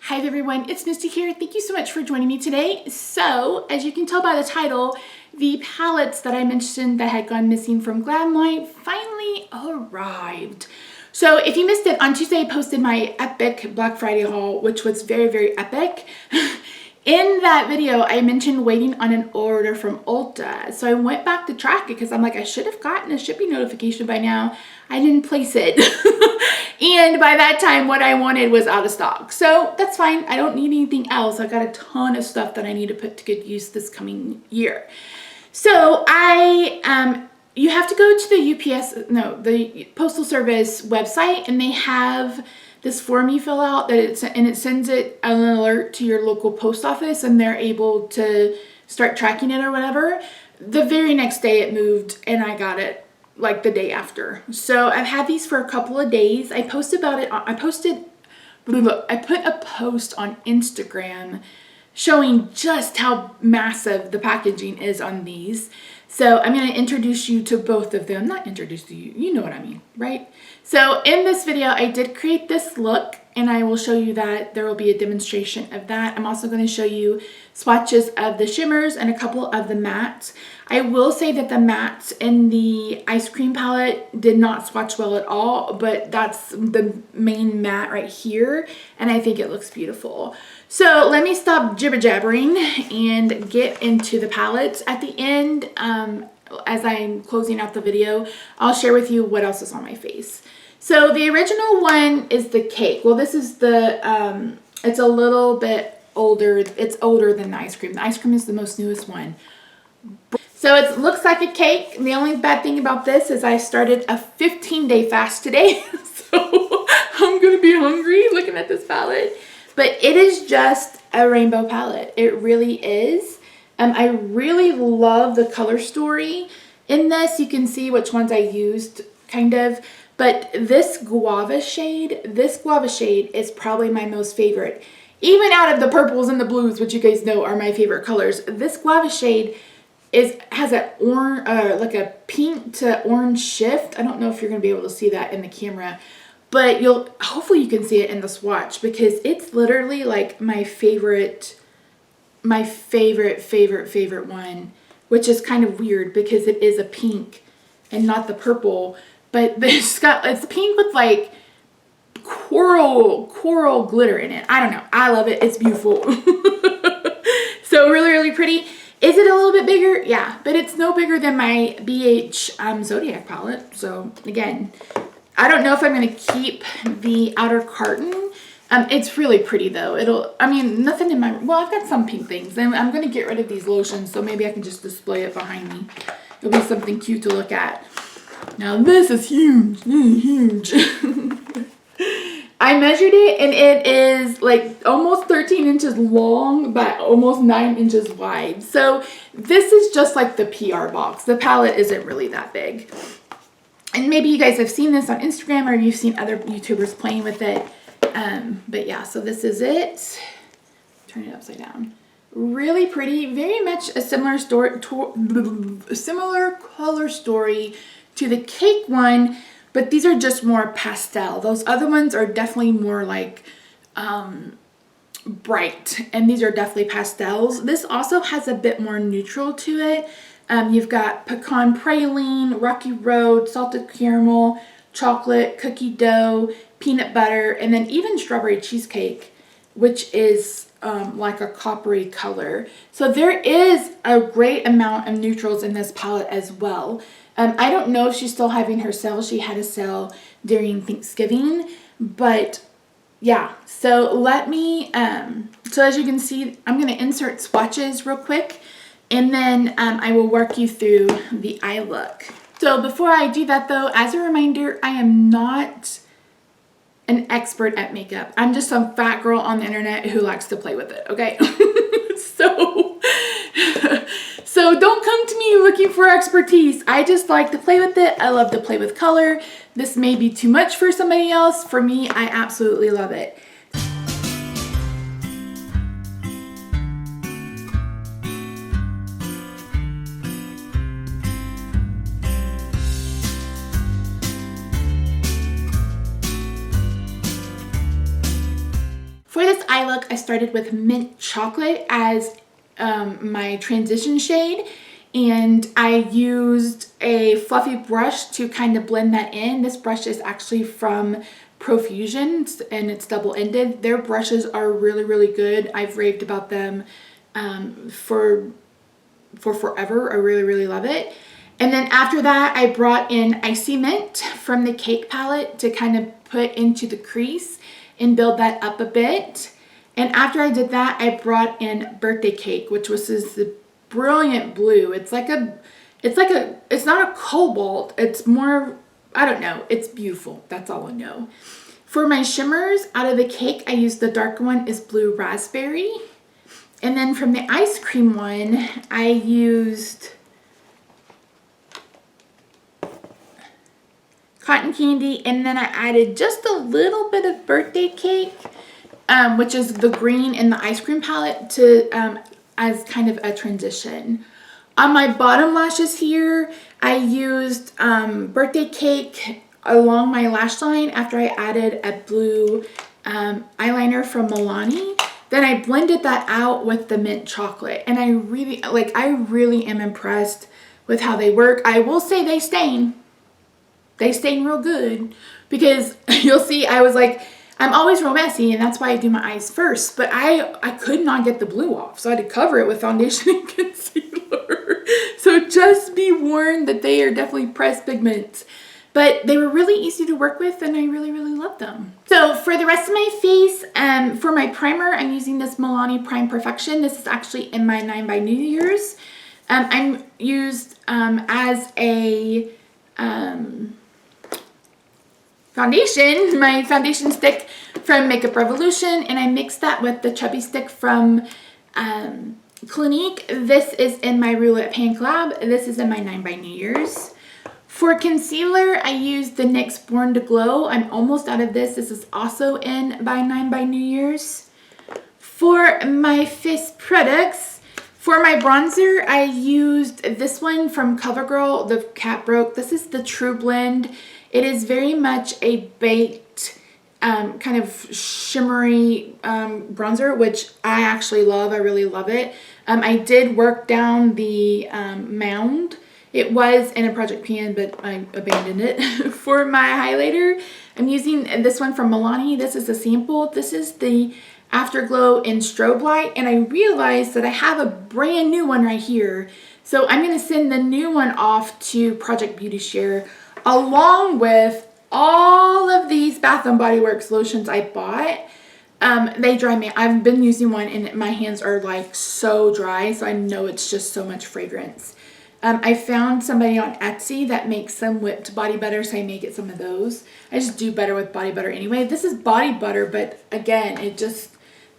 Hi everyone, it's Misty here. Thank you so much for joining me today. So, as you can tell by the title, the palettes that I mentioned that had gone missing from Glamlite finally arrived. So if you missed it, on Tuesday I posted my epic Black Friday haul, which was very, very epic. In that video, I mentioned waiting on an order from Ulta. So I went back to track it because I'm like, I should have gotten a shipping notification by now. I didn't place it. And by that time, what I wanted was out of stock. So that's fine. I don't need anything else. I got a ton of stuff that I need to put to good use this coming year. So you have to go to the Postal Service website, and they have this form you fill out and it sends it an alert to your local post office, and they're able to start tracking it or whatever. The very next day it moved, and I got it like the day after. So I've had these for a couple of days. I put a post on Instagram showing just how massive the packaging is on these. So I'm going to introduce you to both of them. Not introduce you, you know what I mean, right? So in this video, I did create this look, and I will show you that. There will be a demonstration of that. I'm also going to show you swatches of the shimmers and a couple of the mattes. I will say that the mattes in the ice cream palette did not swatch well at all, but that's the main matte right here, and I think it looks beautiful. So let me stop jibber-jabbering and get into the palettes. At the end, as I'm closing out the video, I'll share with you what else is on my face. So the original one is the cake. Well, this is the, it's a little bit older. It's older than the ice cream. The ice cream is the most newest one. So it looks like a cake. The only bad thing about this is I started a 15-day fast today. So I'm going to be hungry looking at this palette. But it is just a rainbow palette. It really is. I really love the color story in this. You can see which ones I used, kind of. But this guava shade is probably my most favorite. Even out of the purples and the blues, which you guys know are my favorite colors, this guava shade has a like a pink to orange shift. I don't know if you're going to be able to see that in the camera, but hopefully you can see it in the swatch, because it's literally like my favorite one, which is kind of weird because it is a pink and not the purple, but it's pink with like coral glitter in it. I don't know. I love it. It's beautiful. So really, really pretty. Is it a little bit bigger? Yeah, but it's no bigger than my BH Zodiac palette. So again, I don't know if I'm going to keep the outer carton. It's really pretty though. Nothing in I've got some pink things. And I'm going to get rid of these lotions, so maybe I can just display it behind me. It'll be something cute to look at. Now this is huge, huge. I measured it, and it is like almost 13 inches long, but almost 9 inches wide. So this is just like the PR box. The palette isn't really that big. And maybe you guys have seen this on Instagram, or you've seen other YouTubers playing with it. But yeah, so this is it. Turn it upside down. Really pretty. Very much a similar color story to the cake one, but these are just more pastel. Those other ones are definitely more like bright, and these are definitely pastels. This also has a bit more neutral to it. You've got pecan praline, rocky road, salted caramel, chocolate, cookie dough, peanut butter, and then even strawberry cheesecake, which is like a coppery color. So there is a great amount of neutrals in this palette as well. I don't know if she's still having her sale. She had a sale during Thanksgiving, but yeah. So let me, so as you can see, I'm going to insert swatches real quick, and then I will work you through the eye look. So before I do that though, as a reminder, I am not an expert at makeup. I'm just some fat girl on the internet who likes to play with it, okay? So don't come to me looking for expertise. I just like to play with it. I love to play with color. This may be too much for somebody else. For me, I absolutely love it. For this eye look, I started with mint chocolate as my transition shade, and I used a fluffy brush to kind of blend that in. This brush is actually from Profusion, and it's double-ended. Their brushes are really, really good. I've raved about them for forever. I really, really love it. And then after that, I brought in Icy Mint from the Cake palette to kind of put into the crease and build that up a bit. And after I did that, I brought in Birthday Cake, which was this brilliant blue. It's not a cobalt. It's more, I don't know. It's beautiful. That's all I know. For my shimmers, out of the Cake, I used the darker one is Blue Raspberry. And then from the ice cream one, I used Cotton Candy, and then I added just a little bit of Birthday Cake, which is the green in the ice cream palette, to as kind of a transition. On my bottom lashes here, I used Birthday Cake along my lash line after I added a blue eyeliner from Milani. Then I blended that out with the mint chocolate, and I really am impressed with how they work. I will say they stain. They stain real good, because you'll see I was like, I'm always real messy, and that's why I do my eyes first, but I could not get the blue off, so I had to cover it with foundation and concealer. So just be warned that they are definitely pressed pigments. But they were really easy to work with, and I really, really loved them. So for the rest of my face, for my primer, I'm using this Milani Prime Perfection. This is actually in my 9 by New Year's. I'm used as a foundation, my foundation stick from Makeup Revolution, and I mixed that with the chubby stick from Clinique. This is in my Roulette Pan Collab. This is in my 9 by New Year's. For concealer, I used the NYX Born to Glow. I'm almost out of this. This is also in by 9 by New Year's. For my face products, for my bronzer, I used this one from CoverGirl, the Cat Broke. This is the True Blend. It is very much a baked, kind of shimmery bronzer, which I actually love. I really love it. I did work down the mound. It was in a project pan, but I abandoned it. For my highlighter, I'm using this one from Milani. This is a sample. This is the Afterglow in Strobe Light, and I realized that I have a brand new one right here. So I'm going to send the new one off to Project Beauty Share, along with all of these Bath & Body Works lotions I bought. They dry me. I've been using one, and my hands are like so dry, so I know it's just so much fragrance. I found somebody on Etsy that makes some whipped body butter, so I may get some of those. I just do better with body butter anyway. This is body butter, but again,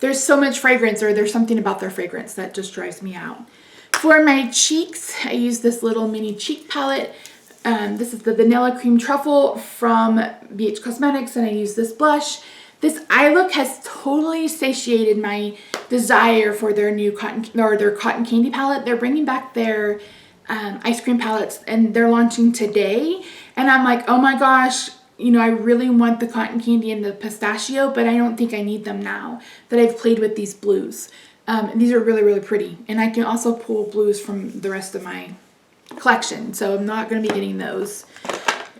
there's so much fragrance, or there's something about their fragrance that just drives me out. For my cheeks, I use this little mini cheek palette. This is the Vanilla Cream Truffle from BH Cosmetics, and I use this blush. This eye look has totally satiated my desire for their new cotton candy palette. They're bringing back their ice cream palettes, and they're launching today, and I'm like, oh my gosh, you know, I really want the cotton candy and the pistachio, but I don't think I need them now that I've played with these blues. These are really, really pretty, and I can also pull blues from the rest of my collection, so I'm not going to be getting those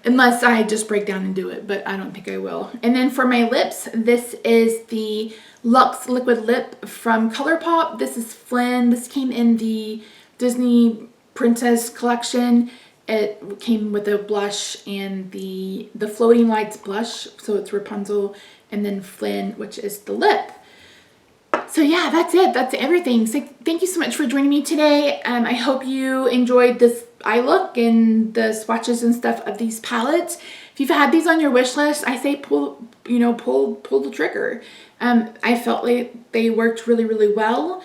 unless I just break down and do it, but I don't think I will. And then for my lips, this is the Luxe Liquid Lip from ColourPop. This is Flynn. This came in the Disney Princess collection. It came with a blush and the Floating Lights blush, so it's Rapunzel, and then Flynn, which is the lip. So yeah, that's it. That's everything. So thank you so much for joining me today. I hope you enjoyed this eye look and the swatches and stuff of these palettes. If you've had these on your wish list, I say pull the trigger. I felt like they worked really, really well.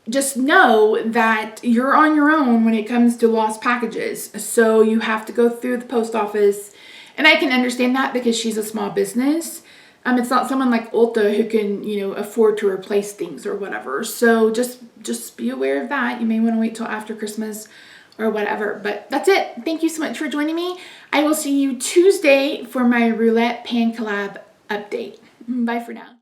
Just know that you're on your own when it comes to lost packages. So you have to go through the post office. And I can understand that because she's a small business. It's not someone like Ulta who can, afford to replace things or whatever. So just be aware of that. You may want to wait till after Christmas or whatever. But that's it. Thank you so much for joining me. I will see you Tuesday for my Roulette Pan Collab update. Bye for now.